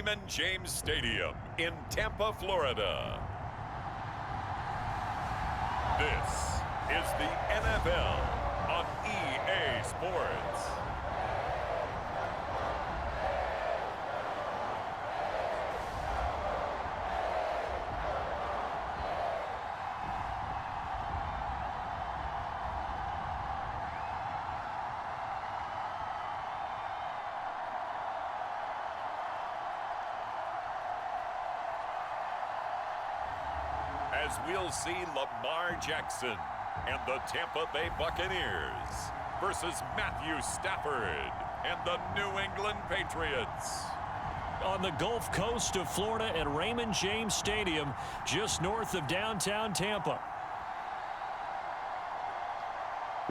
Raymond James Stadium in Tampa, Florida. This is the NFL on EA Sports. As we'll see Lamar Jackson and the Tampa Bay Buccaneers versus Matthew Stafford and the New England Patriots. On the Gulf Coast of Florida at Raymond James Stadium, just north of downtown Tampa.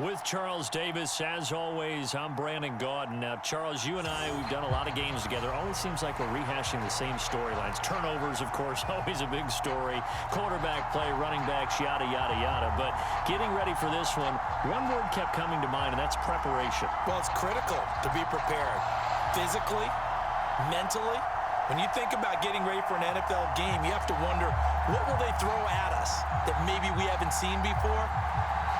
With Charles Davis, as always, I'm Brandon Gaudin. Now, Charles, you and I, we've done a lot of games together. Always seems like we're rehashing the same storylines. Turnovers, of course, always a big story. Quarterback play, running backs, yada, yada, yada. But getting ready for this one word kept coming to mind, and that's preparation. Well, it's critical to be prepared. Physically, mentally. When you think about getting ready for an NFL game, you have to wonder, what will they throw at us that maybe we haven't seen before?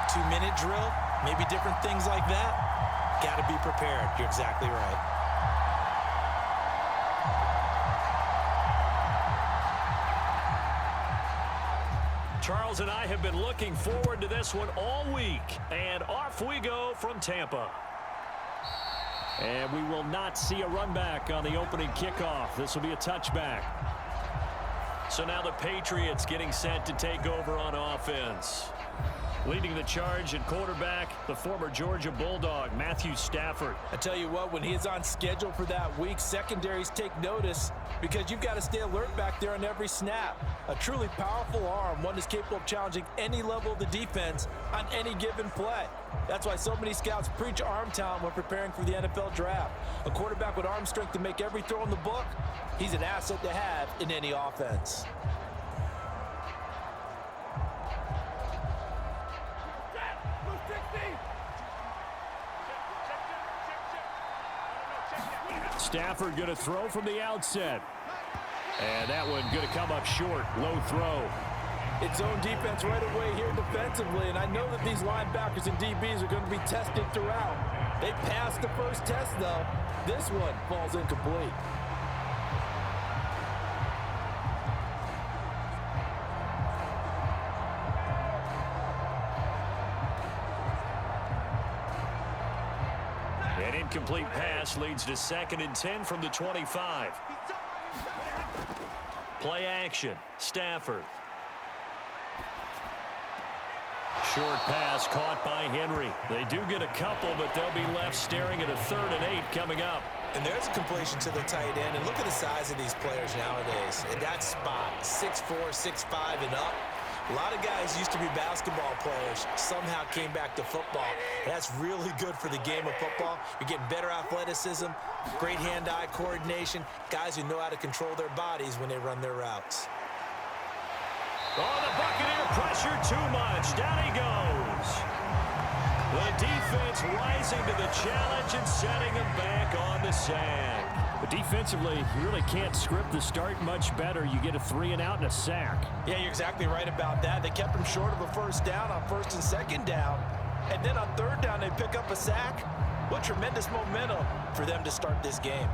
2-minute drill, maybe different things like that. Got to be prepared. You're exactly right. Charles and I have been looking forward to this one all week, and off we go from Tampa. And we will not see a run back on the opening kickoff. This will be a touchback. So now the Patriots getting set to take over on offense. Leading the charge at quarterback, the former Georgia Bulldog, Matthew Stafford. I tell you what, when he is on schedule for that week, secondaries take notice because you've got to stay alert back there on every snap. A truly powerful arm, one that's capable of challenging any level of the defense on any given play. That's why so many scouts preach arm talent when preparing for the NFL draft. A quarterback with arm strength to make every throw in the book, he's an asset to have in any offense. Stafford going to throw from the outset. And that one going to come up short. Low throw. It's zone defense right away here defensively, and I know that these linebackers and DBs are going to be tested throughout. They passed the first test, though. This one falls incomplete. An incomplete pass leads to 2nd and 10 from the 25. Play action. Stafford. Short pass caught by Henry. They do get a couple, but they'll be left staring at a 3rd and 8 coming up. And there's a completion to the tight end. And look at the size of these players nowadays. In that spot, 6'4", 6'5", and up. A lot of guys used to be basketball players, somehow came back to football. And that's really good for the game of football. You're getting better athleticism, great hand-eye coordination, guys who know how to control their bodies when they run their routes. Oh, the Buccaneer pressure too much. Down he goes. The defense rising to the challenge and setting him back on the sack. But defensively, you really can't script the start much better. You get a 3-and-out and a sack. Yeah, you're exactly right about that. They kept him short of a first down on 1st and 2nd down. And then on 3rd down, they pick up a sack. What tremendous momentum for them to start this game.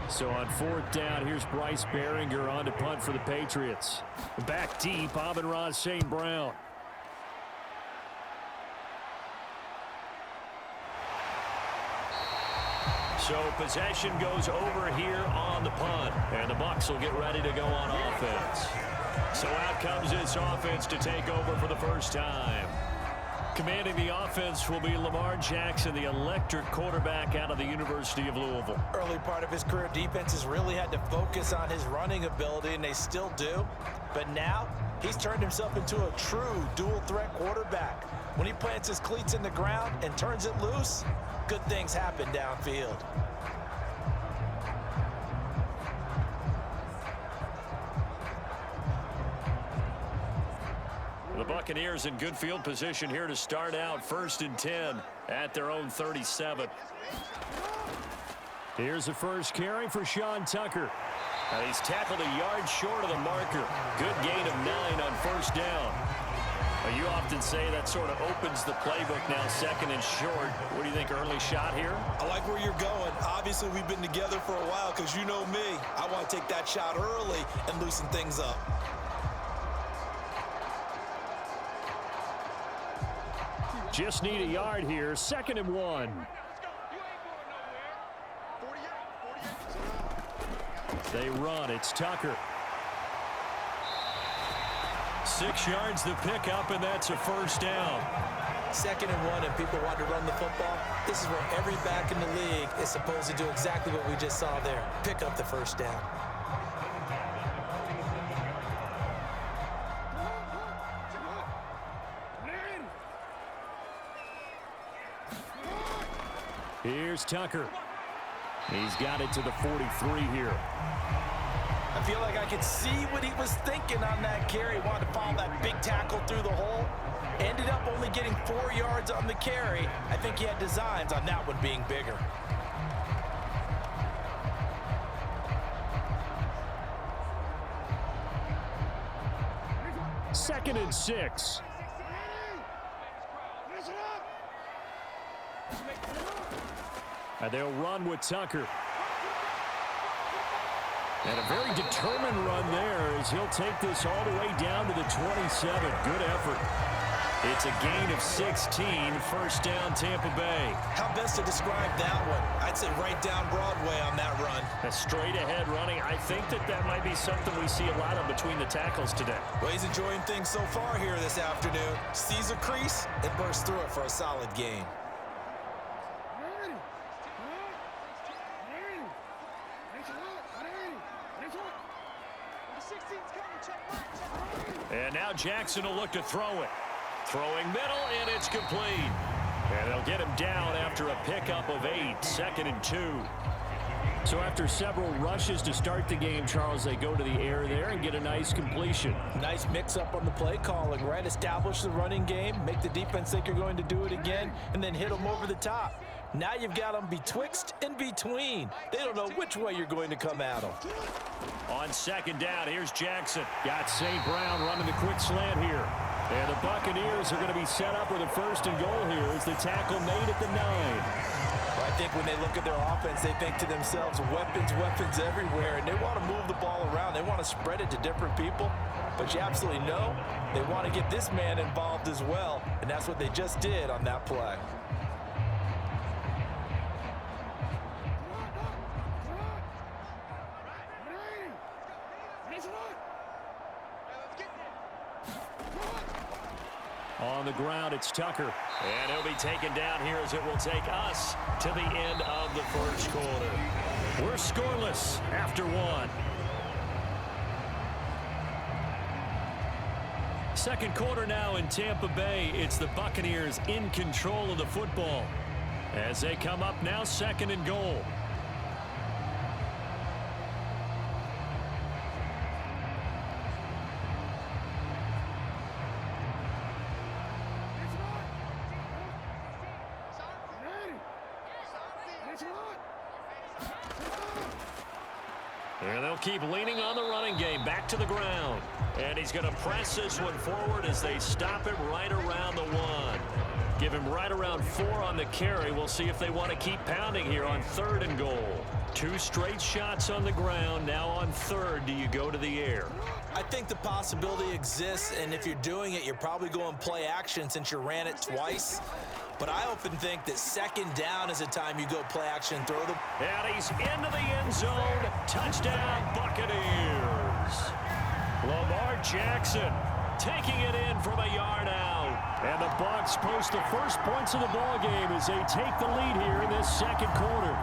So on 4th down, here's Bryce Behringer on to punt for the Patriots. Back deep, Amon-Ra St. Brown. So possession goes over here on the punt. And the Bucs will get ready to go on offense. So out comes this offense to take over for the first time. Commanding the offense will be Lamar Jackson, the electric quarterback out of the University of Louisville. Early part of his career, defenses really had to focus on his running ability, and they still do. But now, he's turned himself into a true dual-threat quarterback. When he plants his cleats in the ground and turns it loose, good things happen downfield. The Buccaneers in good field position here to start out 1st and 10 at their own 37. Here's the first carry for Sean Tucker. He's tackled a yard short of the marker. Good gain of 9 on 1st down. You often say that sort of opens the playbook now, 2nd and short. What do you think, early shot here? I like where you're going. Obviously, we've been together for a while because you know me. I want to take that shot early and loosen things up. Just need a yard here. 2nd and 1. They run. It's Tucker. 6 yards the pickup, and that's a 1st down. 2nd and 1, and people want to run the football. This is where every back in the league is supposed to do exactly what we just saw there. Pick up the 1st down. Here's Tucker. He's got it to the 43 here. I feel like I could see what he was thinking on that carry. Wanted to follow that big tackle through the hole. Ended up only getting 4 yards on the carry. I think he had designs on that one being bigger. Second and 6. And they'll run with Tucker. And a very determined run there as he'll take this all the way down to the 27. Good effort. It's a gain of 16, 1st down Tampa Bay. How best to describe that one? I'd say right down Broadway on that run. A straight ahead running. I think that might be something we see a lot of between the tackles today. Well, he's enjoying things so far here this afternoon. Sees a crease and bursts through it for a solid gain. And now Jackson will look to throw it. Throwing middle, and it's complete. And they'll get him down after a pickup of 8, 2nd and 2. So after several rushes to start the game, Charles, they go to the air there and get a nice completion. Nice mix-up on the play calling, right? Establish the running game, make the defense think you're going to do it again, and then hit them over the top. Now you've got them betwixt and between. They don't know which way you're going to come at them. On 2nd down, here's Jackson. Got St. Brown running the quick slant here. And the Buccaneers are going to be set up with a 1st and goal here as the tackle made at the 9. Well, I think when they look at their offense, they think to themselves, weapons, weapons everywhere, and they want to move the ball around. They want to spread it to different people. But you absolutely know they want to get this man involved as well, and that's what they just did on that play. On the ground, it's Tucker. And he'll be taken down here as it will take us to the end of the 1st quarter. We're scoreless after 1. 2nd quarter now in Tampa Bay. It's the Buccaneers in control of the football as they come up now 2nd and goal. And they'll keep leaning on the running game. Back to the ground. And he's going to press this one forward as they stop him right around the 1. Give him right around 4 on the carry. We'll see if they want to keep pounding here on 3rd and goal. 2 straight shots on the ground. Now on 3rd, do you go to the air? I think the possibility exists, and if you're doing it, you're probably going play action since you ran it twice. But I often think that 2nd down is a time you go play action, throw the... And he's into the end zone. Touchdown, Buccaneers. Lamar Jackson taking it in from a yard out. And the Bucs post the first points of the ball game as they take the lead here in this 2nd quarter.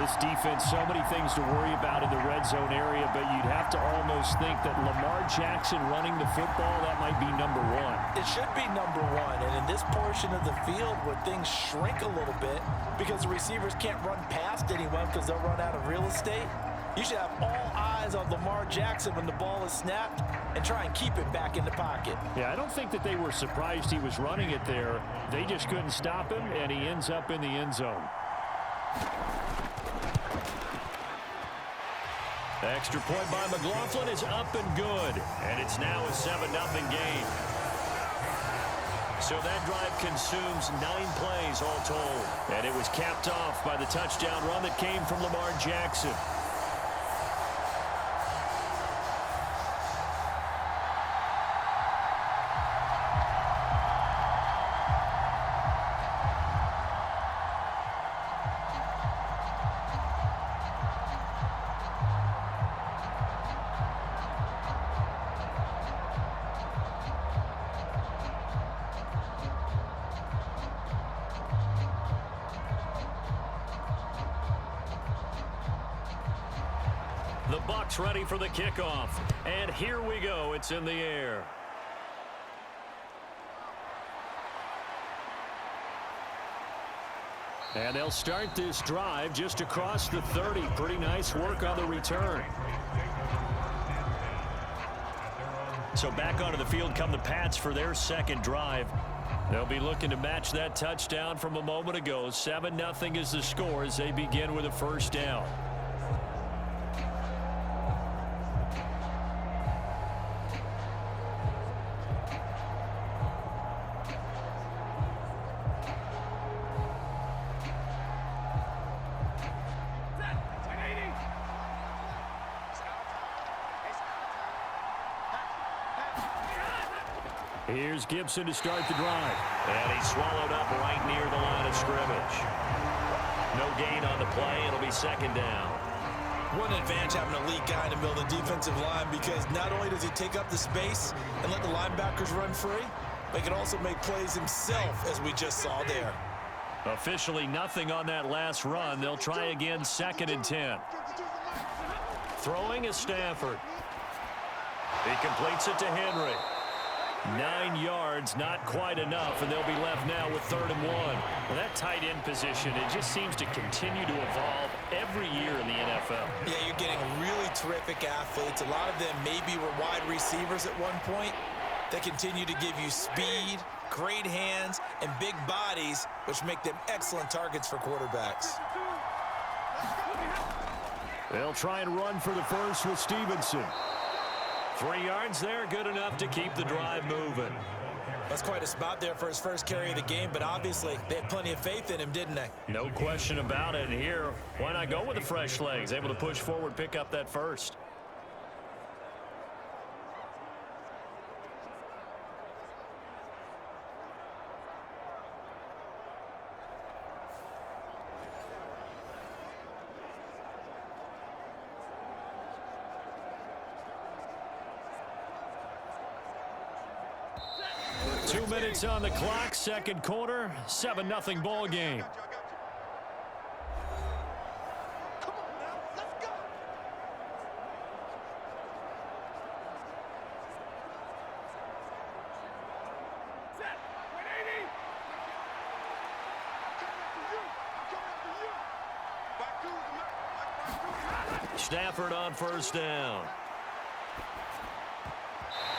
This defense, so many things to worry about in the red zone area, but you'd have to almost think that Lamar Jackson running the football, that might be number 1. It should be number 1, and in this portion of the field where things shrink a little bit because the receivers can't run past anyone because they'll run out of real estate, You should have all eyes on Lamar Jackson when the ball is snapped and try and keep it back in the pocket. Yeah, I don't think that they were surprised he was running it there. They just couldn't stop him, and he ends up in the end zone. The extra point by McLaughlin is up and good, and it's now a 7-0 game. So that drive consumes 9 plays all told, and it was capped off by the touchdown run that came from Lamar Jackson. The Bucs ready for the kickoff. And here we go. It's in the air. And they'll start this drive just across the 30. Pretty nice work on the return. So back onto the field come the Pats for their second drive. They'll be looking to match that touchdown from a moment ago. 7-0 is the score as they begin with a first down. Here's Gibson to start the drive. And he's swallowed up right near the line of scrimmage. No gain on the play. It'll be second down. What an advantage having an elite guy in the middle of the defensive line, because not only does he take up the space and let the linebackers run free, but he can also make plays himself, as we just saw there. Officially nothing on that last run. They'll try again, 2nd and 10. Throwing is Stafford. He completes it to Henry. 9 yards, not quite enough, and they'll be left now with 3rd and 1. Well, that tight end position, it just seems to continue to evolve every year in the NFL. Yeah, you're getting really terrific athletes. A lot of them maybe were wide receivers at one point. They continue to give you speed, great hands, and big bodies, which make them excellent targets for quarterbacks. They'll try and run for the first with Stevenson. 3 yards there, good enough to keep the drive moving. That's quite a spot there for his first carry of the game, but obviously they had plenty of faith in him, didn't they? No question about it. And here, why not go with the fresh legs? Able to push forward, pick up that first. Minutes on the clock, second quarter, 7-0 ball game. Stafford on first down.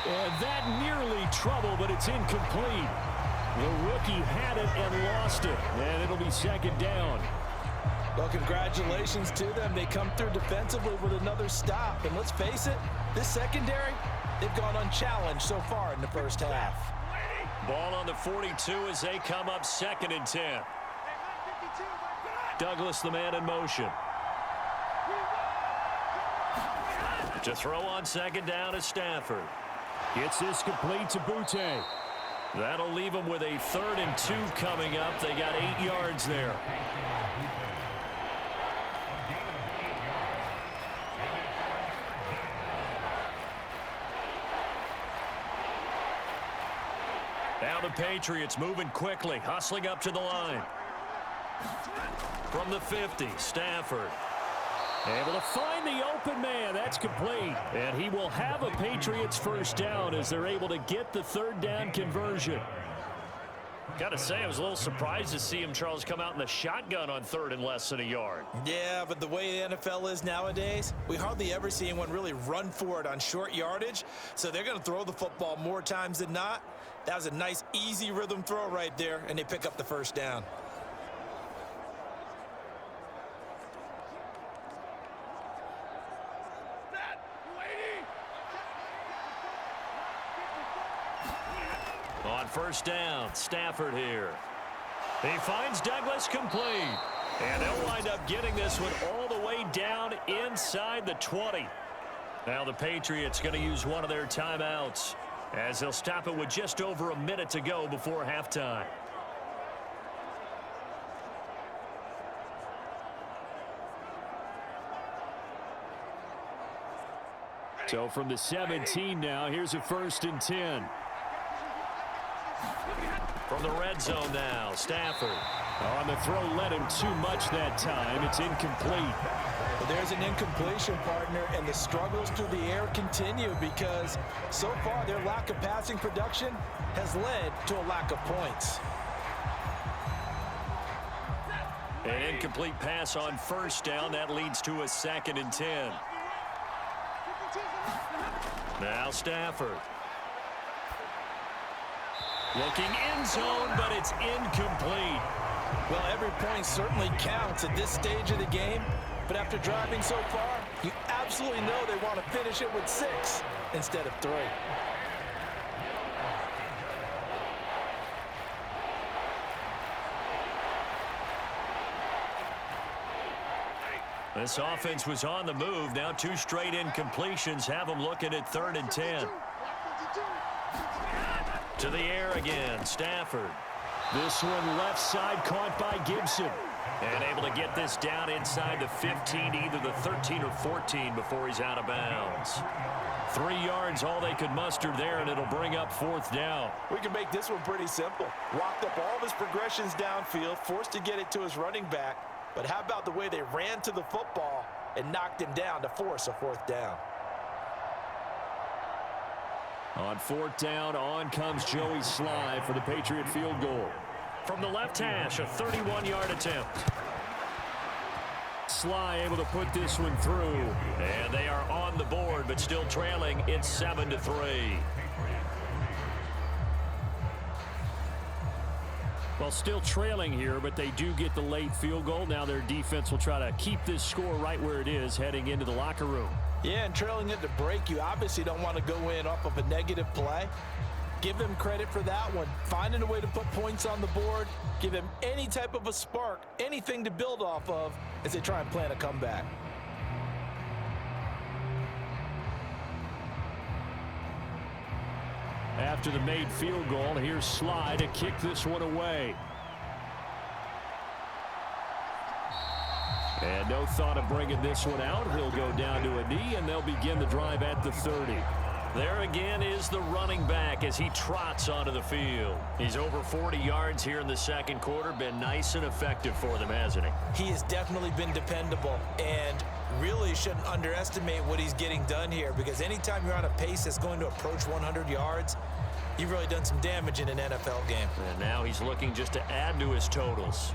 And that nearly trouble, but it's incomplete. The rookie had it and lost it, and it'll be second down. Well, congratulations to them. They come through defensively with another stop. And let's face it, this secondary, they've gone unchallenged so far in the first half. Ball on the 42 as they come up 2nd and 10. Douglas, the man in motion. To throw on second down is Stafford. Gets this complete to Butte. That'll leave them with a 3rd and 2 coming up. They got 8 yards there. Now the Patriots moving quickly, hustling up to the line. From the 50, Stafford. Able to find the open man. That's complete. And he will have a Patriots first down as they're able to get the 3rd down conversion. Got to say, I was a little surprised to see him, Charles, come out in the shotgun on 3rd and less than a yard. Yeah, but the way the NFL is nowadays, we hardly ever see anyone really run for it on short yardage. So they're going to throw the football more times than not. That was a nice, easy rhythm throw right there, and they pick up the first down. On first down, Stafford here. He finds Douglas complete. And they'll wind up getting this one all the way down inside the 20. Now the Patriots going to use one of their timeouts as they'll stop it with just over a minute to go before halftime. So from the 17 now, here's a 1st and 10. From the red zone now, Stafford. On the throw, led him too much that time. It's incomplete. Well, there's an incompletion, partner, and the struggles through the air continue because so far their lack of passing production has led to a lack of points. An incomplete pass on first down. That leads to a 2nd and 10. Now Stafford. Looking end zone, but it's incomplete. Well, every point certainly counts at this stage of the game, but after driving so far, you absolutely know they want to finish it with 6 instead of 3. This offense was on the move. Now 2 straight incompletions have them looking at 3rd and 10. To the air again, Stafford. This one left side caught by Gibson. And able to get this down inside the 15, either the 13 or 14 before he's out of bounds. 3 yards, all they could muster there, and it'll bring up 4th down. We can make this one pretty simple. Walked up all of his progressions downfield, forced to get it to his running back. But how about the way they ran to the football and knocked him down to force a 4th down? On 4th down, on comes Joey Sly for the Patriot field goal. From the left hash, a 31-yard attempt. Sly able to put this one through. And they are on the board, but still trailing. It's 7-3. Well, still trailing here, but they do get the late field goal. Now their defense will try to keep this score right where it is heading into the locker room. Yeah, and trailing at the break, you obviously don't want to go in off of a negative play. Give them credit for that one. Finding a way to put points on the board, give them any type of a spark, anything to build off of as they try and plan a comeback. After the made field goal, here's Sly to kick this one away. And no thought of bringing this one out. He'll go down to a knee, and they'll begin the drive at the 30. There again is the running back as he trots onto the field. He's over 40 yards here in the second quarter. Been nice and effective for them, hasn't he? He has definitely been dependable and really shouldn't underestimate what he's getting done here because anytime you're on a pace that's going to approach 100 yards, you've really done some damage in an NFL game. And now he's looking just to add to his totals.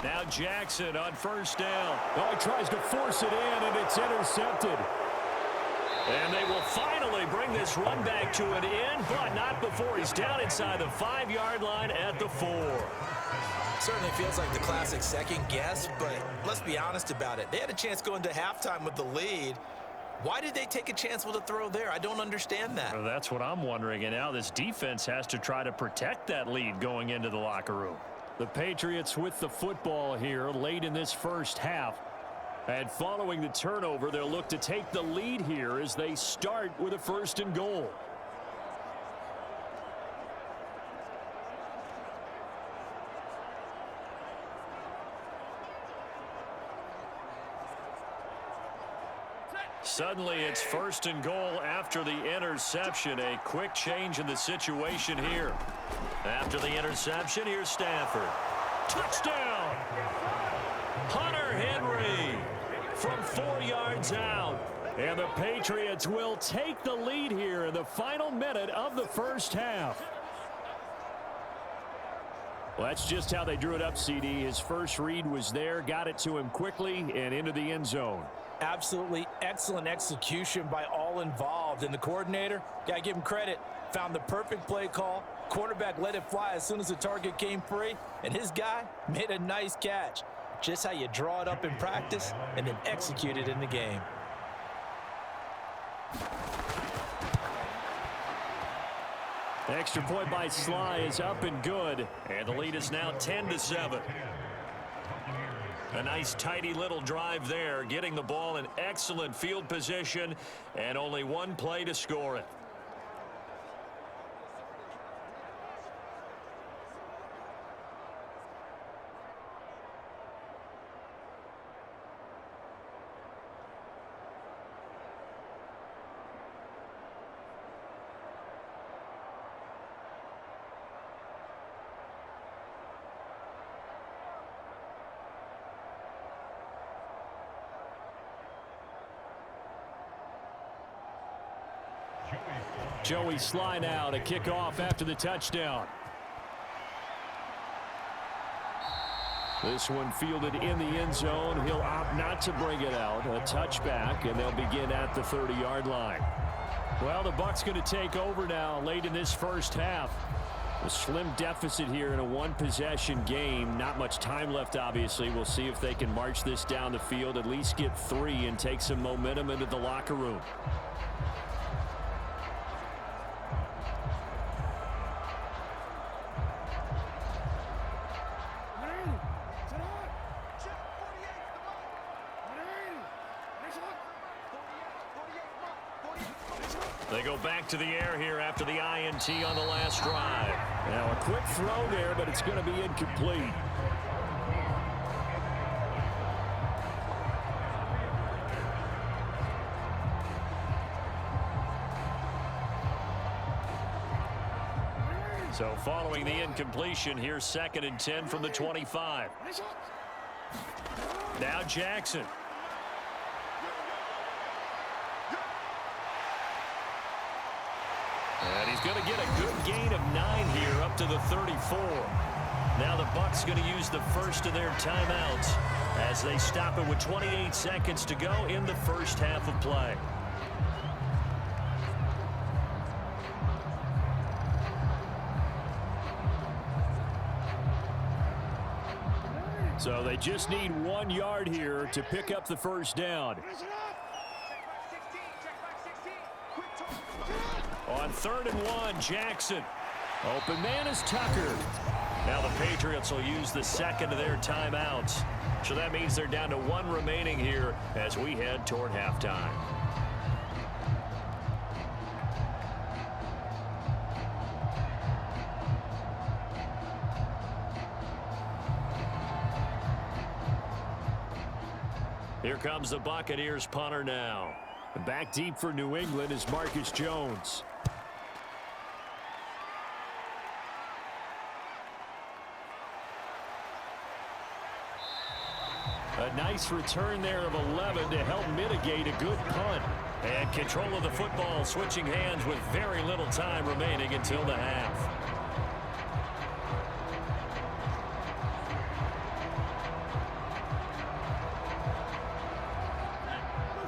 Now Jackson on first down. Oh, he tries to force it in, and it's intercepted. And they will finally bring this run back to an end, but not before he's down inside the 5-yard line at the 4. Certainly feels like the classic second guess, but let's be honest about it. They had a chance going to halftime with the lead. Why did they take a chance with a throw there? I don't understand that. Well, that's what I'm wondering, and now this defense has to try to protect that lead going into the locker room. The Patriots with the football here late in this first half. And following the turnover, they'll look to take the lead here as they start with a 1st and goal. Suddenly it's 1st and goal after the interception. A quick change in the situation here. After the interception, here's Stafford. Touchdown! Hunter Henry from 4 yards out. And the Patriots will take the lead here in the final minute of the first half. Well, that's just how they drew it up, CD. His first read was there, got it to him quickly, and into the end zone. Absolutely excellent execution by all involved. And the coordinator, got to give him credit, found the perfect play call. Quarterback let it fly as soon as the target came free, and his guy made a nice catch. Just how you draw it up in practice and then execute it in the game. Extra point by Sly is up and good, and the lead is now 10-7. A nice tidy little drive there, getting the ball in excellent field position, and only one play to score it. Joey Sly now to kick off after the touchdown. This one fielded in the end zone. He'll opt not to bring it out. A touchback, and they'll begin at the 30-yard line. Well, the Bucs going to take over now late in this first half. A slim deficit here in a one-possession game. Not much time left, obviously. We'll see if they can march this down the field, at least get 3, and take some momentum into the locker room. They go back to the air here after the INT on the last drive. Now a quick throw there, but it's going to be incomplete. So following the incompletion, here's 2nd and 10 from the 25. Now Jackson. And he's going to get a good gain of 9 here up to the 34. Now the Bucs going to use the first of their timeouts as they stop it with 28 seconds to go in the first half of play. So they just need 1 yard here to pick up the first down. On 3rd and 1, Jackson. Open man is Tucker. Now the Patriots will use the second of their timeouts. So that means they're down to 1 remaining here as we head toward halftime. Here comes the Buccaneers punter now. Back deep for New England is Marcus Jones. A nice return there of 11 to help mitigate a good punt. And control of the football switching hands with very little time remaining until the half.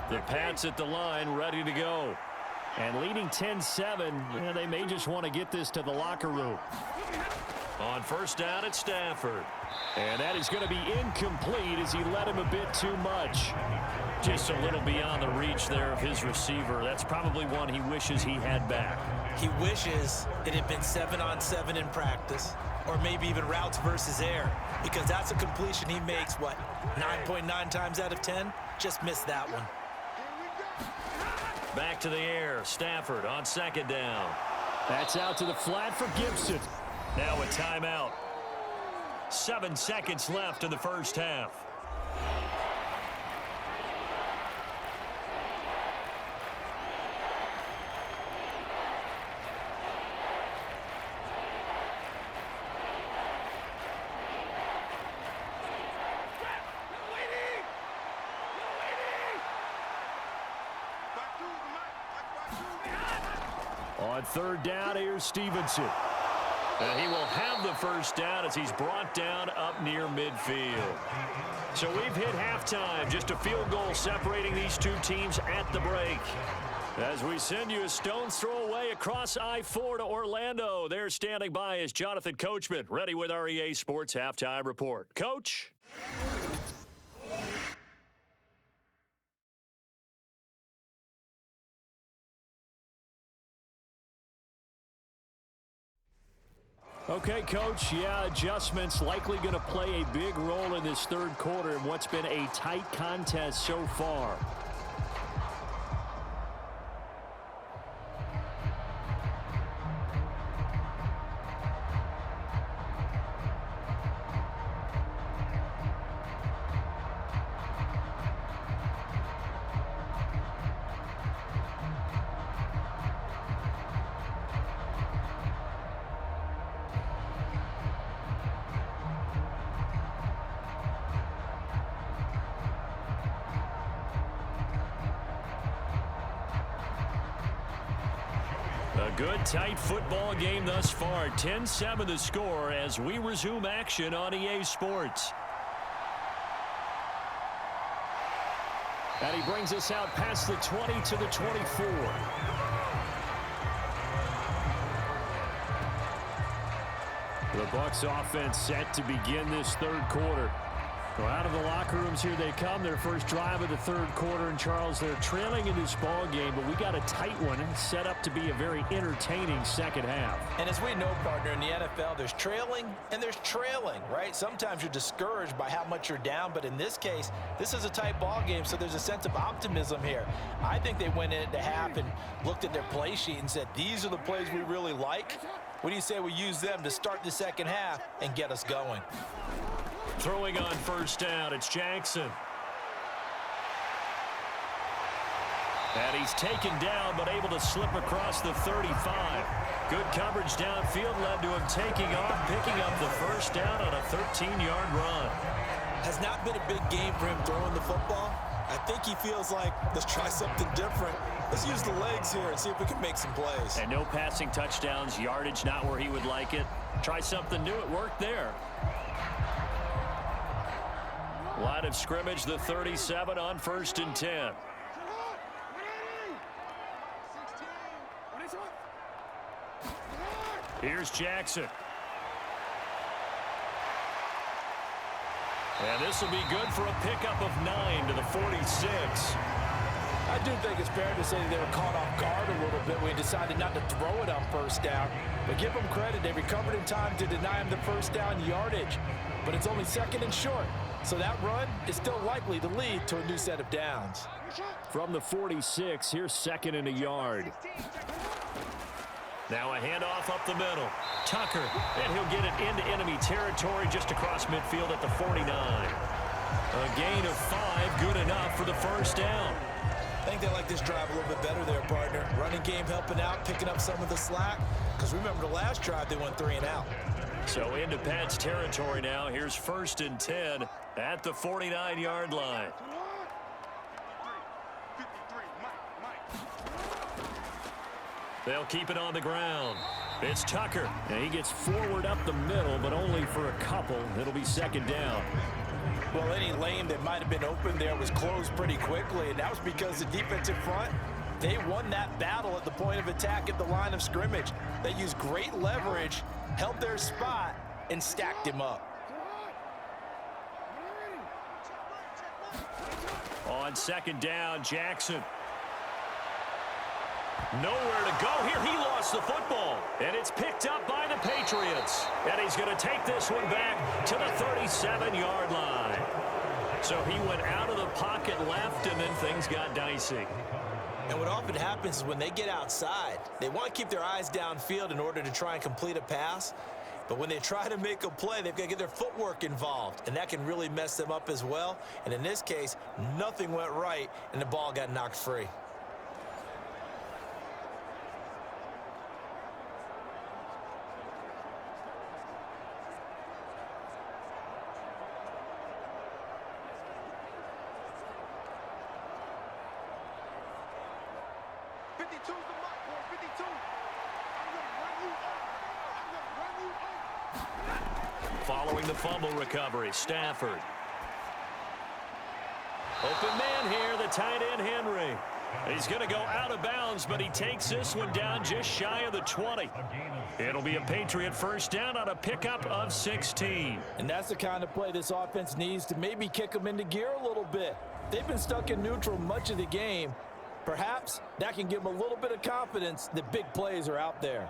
The Pats at the line ready to go. And leading 10-7, they may just want to get this to the locker room. On first down, it's Stafford. And that is going to be incomplete as he led him a bit too much. Just a little beyond the reach there of his receiver. That's probably one he wishes he had back. He wishes it had been 7-on-7 in practice, or maybe even routes versus air, because that's a completion he makes, 9.9 times out of 10? Just missed that one. Back to the air. Stafford on 2nd down. That's out to the flat for Gibson. Now a timeout. 7 seconds left in the first half. On third down, here's Stevenson. And he will have the first down as he's brought down up near midfield. So we've hit halftime. Just a field goal separating these two teams at the break. As we send you a stone's throw away across I-4 to Orlando. There standing by is Jonathan Coachman, ready with our EA Sports Halftime Report. Coach? Okay, Coach, yeah, adjustments likely going to play a big role in this third quarter in what's been a tight contest so far. A good, tight football game thus far. 10-7 the score as we resume action on EA Sports. And he brings us out past the 20 to the 24. The Bucs offense set to begin this third quarter. So out of the locker rooms here they come. Their first drive of the third quarter. And Charles, they're trailing in this ball game, but we got a tight one set up to be a very entertaining second half. And as we know, partner, in the NFL, there's trailing and there's trailing, right? Sometimes you're discouraged by how much you're down, but in this case, this is a tight ball game, so there's a sense of optimism here. I think they went into half and looked at their play sheet and said, these are the plays we really like. What do you say we use them to start the second half and get us going? Throwing on first down, it's Jackson. And he's taken down, but able to slip across the 35. Good coverage downfield led to him taking off, picking up the first down on a 13-yard run. Has not been a big game for him throwing the football. I think he feels like, let's try something different. Let's use the legs here and see if we can make some plays. And no passing touchdowns, yardage not where he would like it. Try something new, it worked there. Line of scrimmage, the 37 on 1st and 10. Here's Jackson. And this will be good for a pickup of 9 to the 46. I do think it's fair to say that they were caught off guard a little bit when he decided not to throw it on first down. But give them credit, they recovered in time to deny him the first down yardage. But it's only 2nd and short. So that run is still likely to lead to a new set of downs. From the 46, here's 2nd and a yard. Now a handoff up the middle. Tucker, and he'll get it into enemy territory just across midfield at the 49. A gain of 5, good enough for the first down. I think they like this drive a little bit better there, partner. Running game helping out, picking up some of the slack. Because remember the last drive, they went 3 and out. So into Pat's territory now. Here's 1st and 10 at the 49-yard line. They'll keep it on the ground. It's Tucker. And he gets forward up the middle, but only for a couple. It'll be 2nd down. Well, any lane that might have been open there was closed pretty quickly, and that was because the defensive front, they won that battle at the point of attack at the line of scrimmage. They used great leverage, held their spot, and stacked him up. On 2nd down, Jackson. Nowhere to go here. He lost the football, and it's picked up by the Patriots. And he's going to take this one back to the 37-yard line. So he went out of the pocket left, and then things got dicey. And what often happens is when they get outside, they want to keep their eyes downfield in order to try and complete a pass. But when they try to make a play, they've got to get their footwork involved, and that can really mess them up as well. And in this case, nothing went right, and the ball got knocked free. Following the fumble recovery, Stafford. Open man here, the tight end, Henry. He's going to go out of bounds, but he takes this one down just shy of the 20. It'll be a Patriot first down on a pickup of 16. And that's the kind of play this offense needs to maybe kick them into gear a little bit. They've been stuck in neutral much of the game. Perhaps that can give them a little bit of confidence that big plays are out there.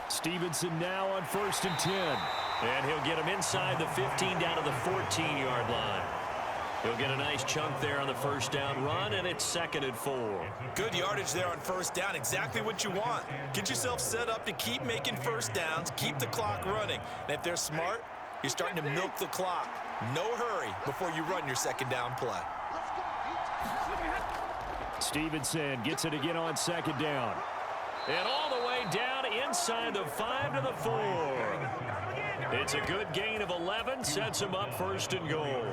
Stevenson now on 1st and 10. And he'll get him inside the 15 down to the 14-yard line. He'll get a nice chunk there on the first down run, and it's 2nd and 4. Good yardage there on first down. Exactly what you want. Get yourself set up to keep making first downs, keep the clock running. And if they're smart, you're starting to milk the clock. No hurry before you run your second down play. Stevenson gets it again on 2nd down. And all the way down inside the 5 to the 4. It's a good gain of 11, sets him up 1st and goal.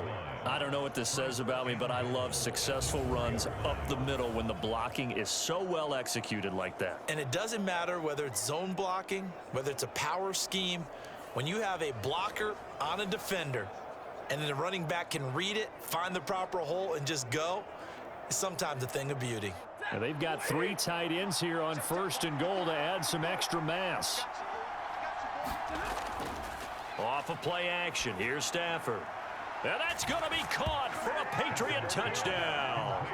I don't know what this says about me, but I love successful runs up the middle when the blocking is so well executed like that. And it doesn't matter whether it's zone blocking, whether it's a power scheme. When you have a blocker on a defender and then the running back can read it, find the proper hole, and just go, it's sometimes a thing of beauty. Now they've got 3 tight ends here on 1st and goal to add some extra mass. Off of play action, here's Stafford. And that's going to be caught for a Patriot touchdown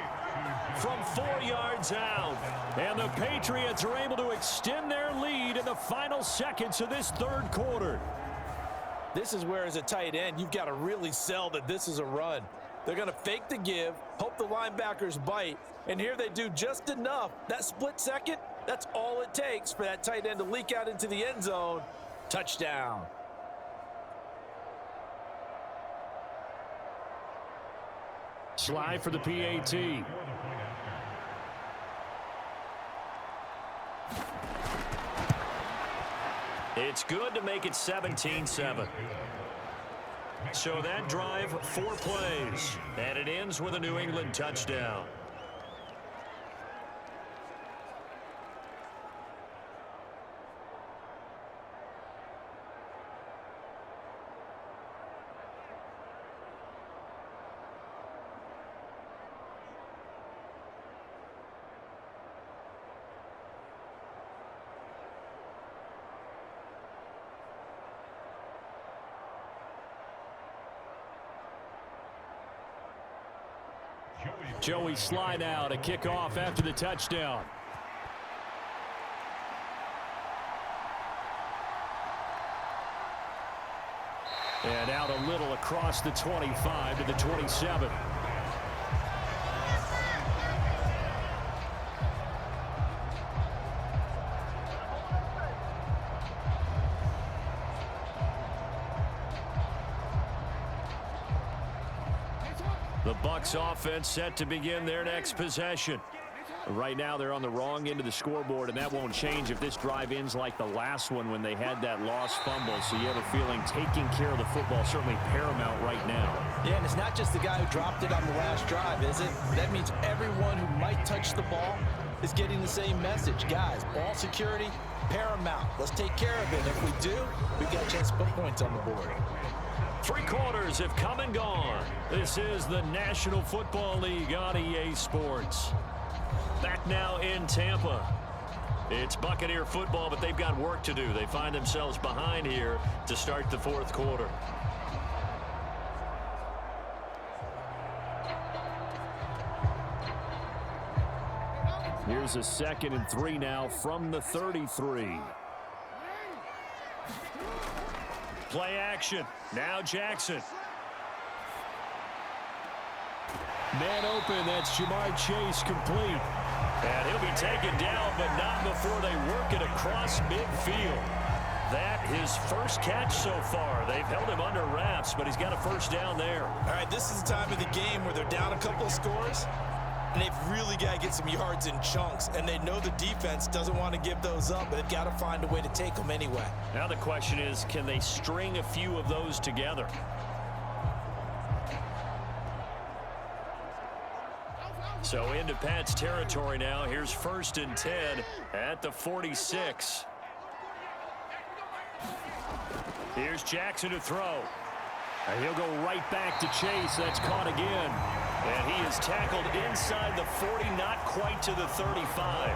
from 4 yards out. And the Patriots are able to extend their lead in the final seconds of this 3rd quarter. This is where, as a tight end, you've got to really sell that this is a run. They're going to fake the give, hope the linebackers bite, and here they do just enough. That split second, that's all it takes for that tight end to leak out into the end zone. Touchdown. Slide for the PAT. It's good to make it 17-7. So that drive, 4 plays, and it ends with a New England touchdown. Joey slide out, a kickoff after the touchdown. And out a little across the 25 to the 27. The Bucs offense set to begin their next possession. Right now they're on the wrong end of the scoreboard, and that won't change if this drive ends like the last one when they had that lost fumble. So you have a feeling taking care of the football certainly paramount right now. Yeah, and it's not just the guy who dropped it on the last drive, is it? That means everyone who might touch the ball is getting the same message. Guys, ball security, paramount. Let's take care of it. If we do, we've got a chance to put points on the board. 3 quarters have come and gone. This is the National Football League on EA Sports. Back now in Tampa. It's Buccaneer football, but they've got work to do. They find themselves behind here to start the 4th quarter. Here's a 2nd and 3 now from the 33. Play action. Now Jackson. Man open. That's Jamar Chase complete. And he'll be taken down, but not before they work it across midfield. That his first catch so far. They've held him under wraps, but he's got a first down there. All right, this is the time of the game where they're down a couple of scores. and they've really got to get some yards in chunks, and they know the defense doesn't want to give those up, but they've got to find a way to take them anyway. Now the question is, can they string a few of those together? So into Pat's territory now. Here's 1st and 10 at the 46. Here's Jackson to throw. And he'll go right back to Chase. That's caught again. And he is tackled inside the 40, not quite to the 35.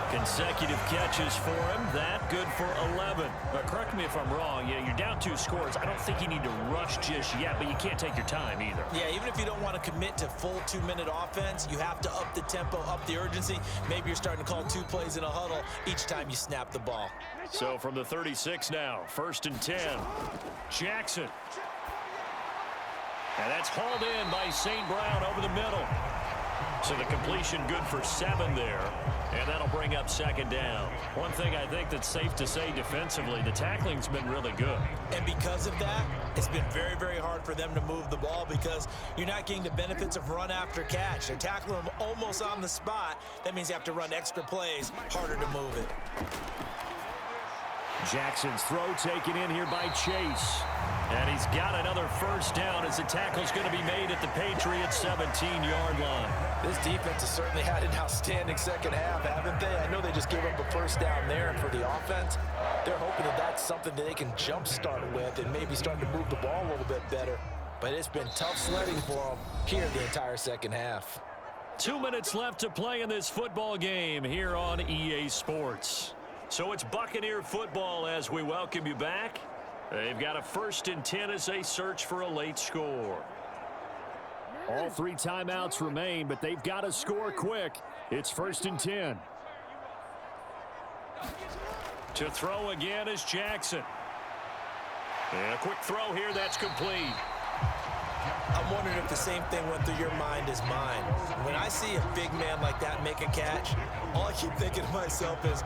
Consecutive catches for him. That good for 11. But correct me if I'm wrong. Yeah, you're down 2 scores. I don't think you need to rush just yet, but you can't take your time either. Yeah, even if you don't want to commit to full 2-minute offense, you have to up the tempo, up the urgency. Maybe you're starting to call 2 plays in a huddle each time you snap the ball. So from the 36 now, 1st and 10. Jackson. And that's hauled in by St. Brown over the middle. So the completion good for 7 there. And that'll bring up 2nd down. One thing I think that's safe to say defensively, the tackling's been really good. And because of that, it's been very, very hard for them to move the ball because you're not getting the benefits of run after catch. They're tackling them almost on the spot. That means you have to run extra plays, harder to move it. Jackson's throw taken in here by Chase. And he's got another 1st down as the tackle's going to be made at the Patriots' 17-yard line. This defense has certainly had an outstanding second half, haven't they? I know they just gave up a 1st down there, and for the offense, they're hoping that that's something that they can jumpstart with and maybe start to move the ball a little bit better. But it's been tough sledding for them here the entire second half. 2 minutes left to play in this football game here on EA Sports. So it's Buccaneer football as we welcome you back. They've got a 1st and 10 as they search for a late score. All 3 timeouts remain, but they've got to score quick. It's 1st and 10. To throw again is Jackson. And a quick throw here, that's complete. I'm wondering if the same thing went through your mind as mine. When I see a big man like that make a catch, all I keep thinking to myself is,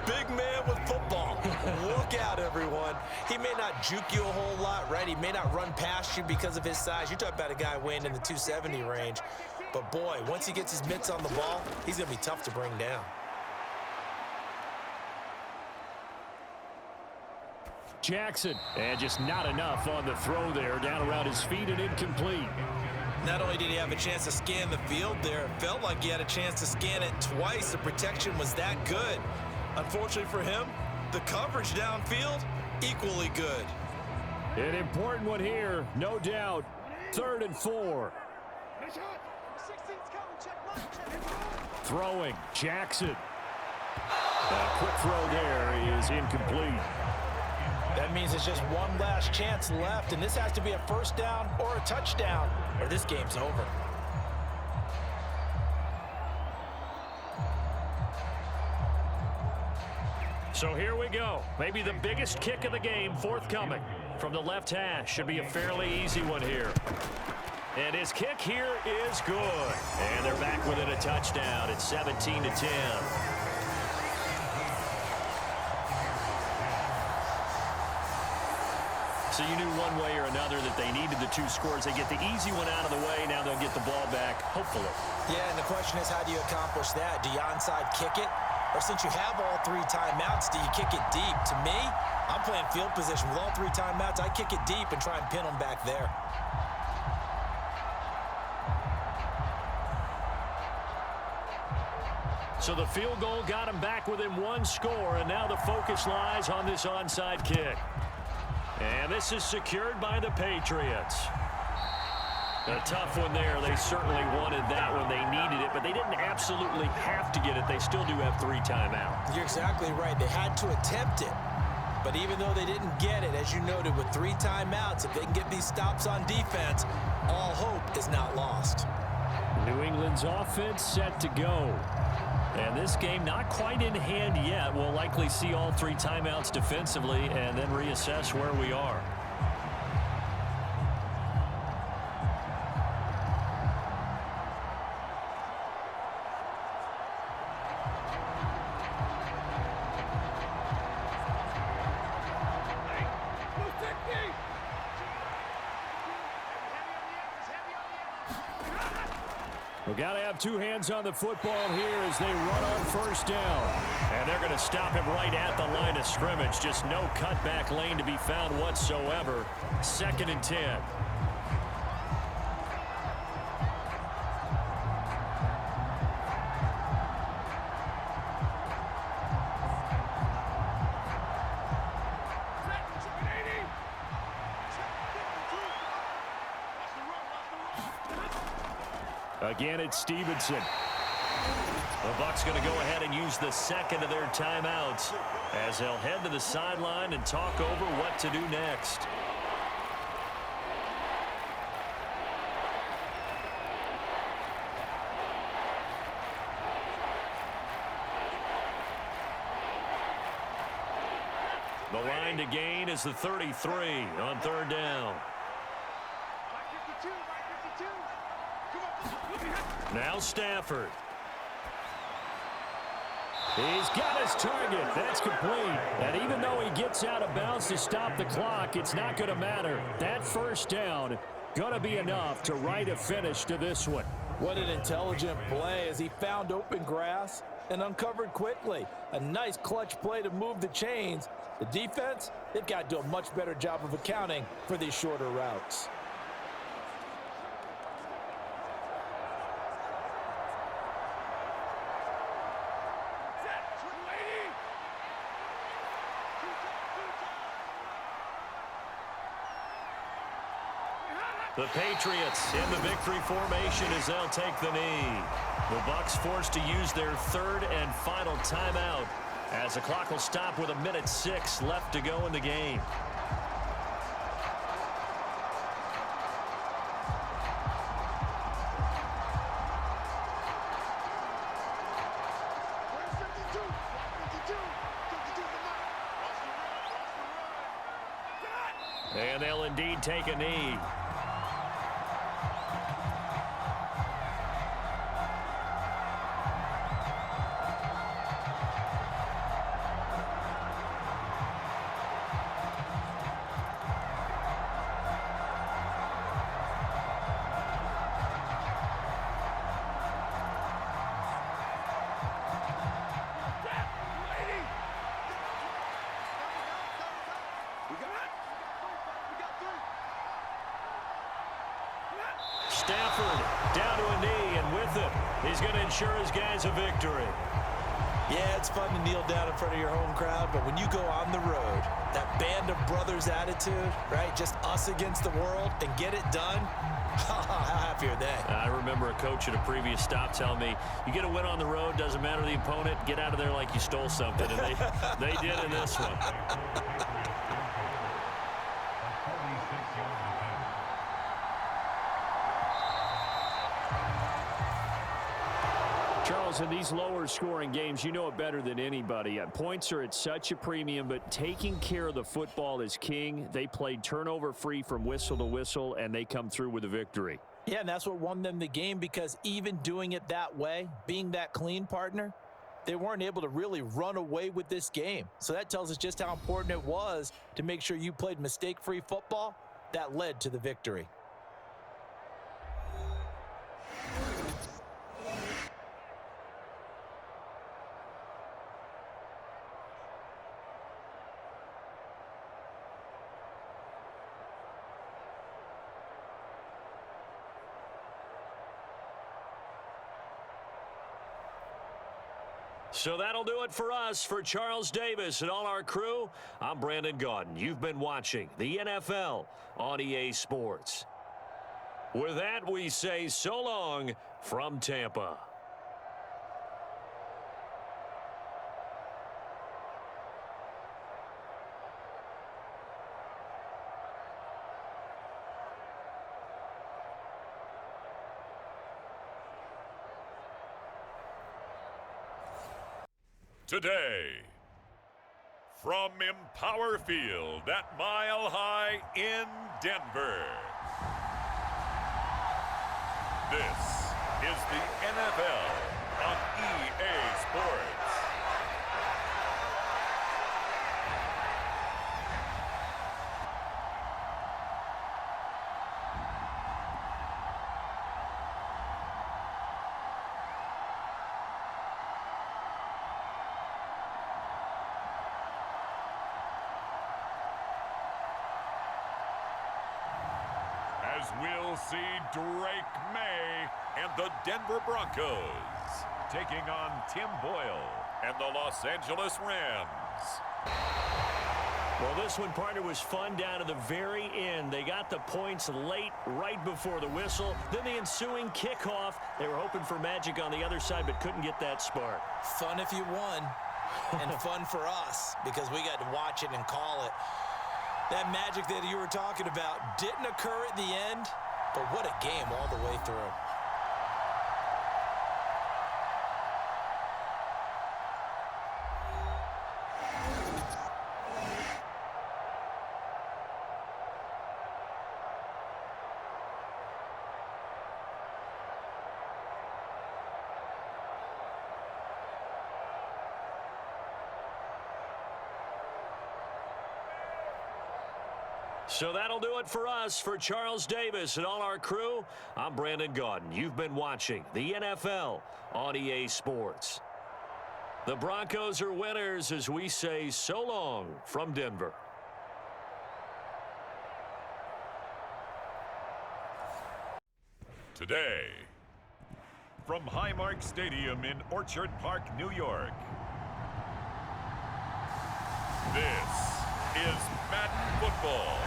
big man with football. Look out, everyone. He may not juke you a whole lot, right? He may not run past you because of his size. You're talking about a guy weighing in the 270 range. But, boy, once he gets his mitts on the ball, he's going to be tough to bring down. Jackson, and just not enough on the throw there, down around his feet and incomplete. Not only did he have a chance to scan the field there, it felt like he had a chance to scan it twice. The protection was that good. Unfortunately for him, the coverage downfield, equally good. An important one here, no doubt. 3rd and 4. Throwing, Jackson. A quick throw there is incomplete. That means it's just one last chance left, and this has to be a 1st down or a touchdown, or this game's over. So here we go. Maybe the biggest kick of the game forthcoming from the left hash. Should be a fairly easy one here. And his kick here is good. And they're back within a touchdown. It's 17-10. So you knew one way or another that they needed the 2 scores. They get the easy one out of the way. Now they'll get the ball back, hopefully. Yeah, and the question is, how do you accomplish that? Do you onside kick it? Or since you have all 3 timeouts, do you kick it deep? To me, I'm playing field position. With all 3 timeouts, I kick it deep and try and pin them back there. So the field goal got him back within 1 score, and now the focus lies on this onside kick. And this is secured by the Patriots. A tough one there. They certainly wanted that one. They needed it, but they didn't absolutely have to get it. They still do have 3 timeouts. You're exactly right. They had to attempt it. But even though they didn't get it, as you noted, with 3 timeouts, if they can get these stops on defense, all hope is not lost. New England's offense set to go. And this game not quite in hand yet. We'll likely see all 3 timeouts defensively and then reassess where we are. We've got to have two hands on the football here as they run on first down. And they're going to stop him right at the line of scrimmage. Just no cutback lane to be found whatsoever. 2nd and 10. Again, it's Stevenson. The Bucs going to go ahead and use the second of their timeouts as they'll head to the sideline and talk over what to do next. The line to gain is the 33 on 3rd down. Now Stafford. He's got his target. That's complete. And even though he gets out of bounds to stop the clock, it's not going to matter. That first down going to be enough to write a finish to this one. What an intelligent play as he found open grass and uncovered quickly. A nice clutch play to move the chains. The defense, they've got to do a much better job of accounting for these shorter routes. The Patriots in the victory formation as they'll take the knee. The Bucs forced to use their 3rd and final timeout as the clock will stop with 1:06 left to go in the game. And they'll indeed take a knee. Stafford down to a knee, and with it, he's going to ensure his guys a victory. Yeah, it's fun to kneel down in front of your home crowd, but when you go on the road, that band of brothers attitude, right, just us against the world, and get it done, how happy are they? I remember a coach at a previous stop telling me, you get a win on the road, doesn't matter the opponent, get out of there like you stole something, and they did in this one. Charles, in these lower scoring games, you know it better than anybody. Points are at such a premium, but taking care of the football is king. They played turnover free from whistle to whistle, and they come through with a victory. Yeah, and that's what won them the game, because even doing it that way, being that clean partner, they weren't able to really run away with this game. So that tells us just how important it was to make sure you played mistake-free football. That led to the victory. So that'll do it for us. For Charles Davis and all our crew, I'm Brandon Gaudin. You've been watching the NFL on EA Sports. With that, we say so long from Tampa. Today, from Empower Field at Mile High in Denver, this is the NFL on EA Sports. as we'll see Drake May and the Denver Broncos taking on Tim Boyle and the Los Angeles Rams. Well, this one, partner, was fun down to the very end. They got the points late, right before the whistle. Then the ensuing kickoff. They were hoping for magic on the other side, but couldn't get that spark. Fun if you won, and fun for us because we got to watch it and call it. That magic that you were talking about didn't occur at the end, but what a game all the way through. So that'll do it for us. For Charles Davis and all our crew, I'm Brandon Gaudin. You've been watching the NFL on EA Sports. The Broncos are winners as we say so long from Denver. Today, from Highmark Stadium in Orchard Park, New York, this is Madden Football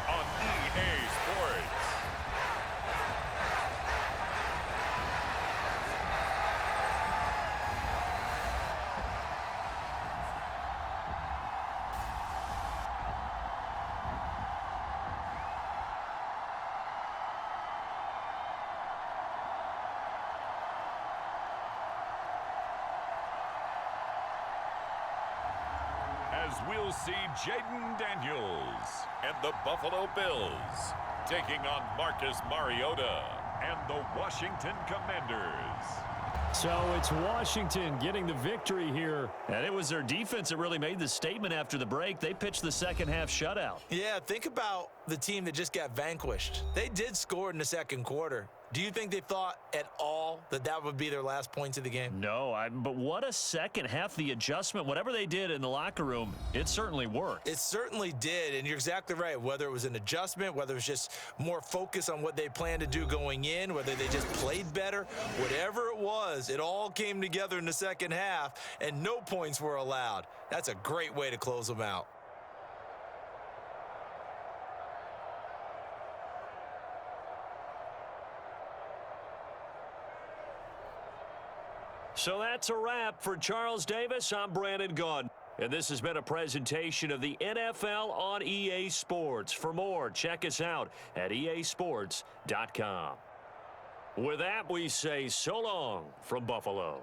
on EA Sports. As we'll see Jaden Daniels and the Buffalo Bills taking on Marcus Mariota and the Washington Commanders. So it's Washington getting the victory here. And it was their defense that really made the statement after the break. They pitched the second half shutout. Yeah, think about the team that just got vanquished. They did score in the second quarter. Do you think they thought at all that that would be their last points of the game? No, but what a second half. The adjustment, whatever they did in the locker room, it certainly worked. It certainly did, and you're exactly right. Whether it was an adjustment, whether it was just more focus on what they planned to do going in, whether they just played better, whatever it was, it all came together in the second half, and no points were allowed. That's a great way to close them out. So that's a wrap. For Charles Davis, I'm Brandon Gaudin. And this has been a presentation of the NFL on EA Sports. For more, check us out at easports.com. With that, we say so long from Buffalo.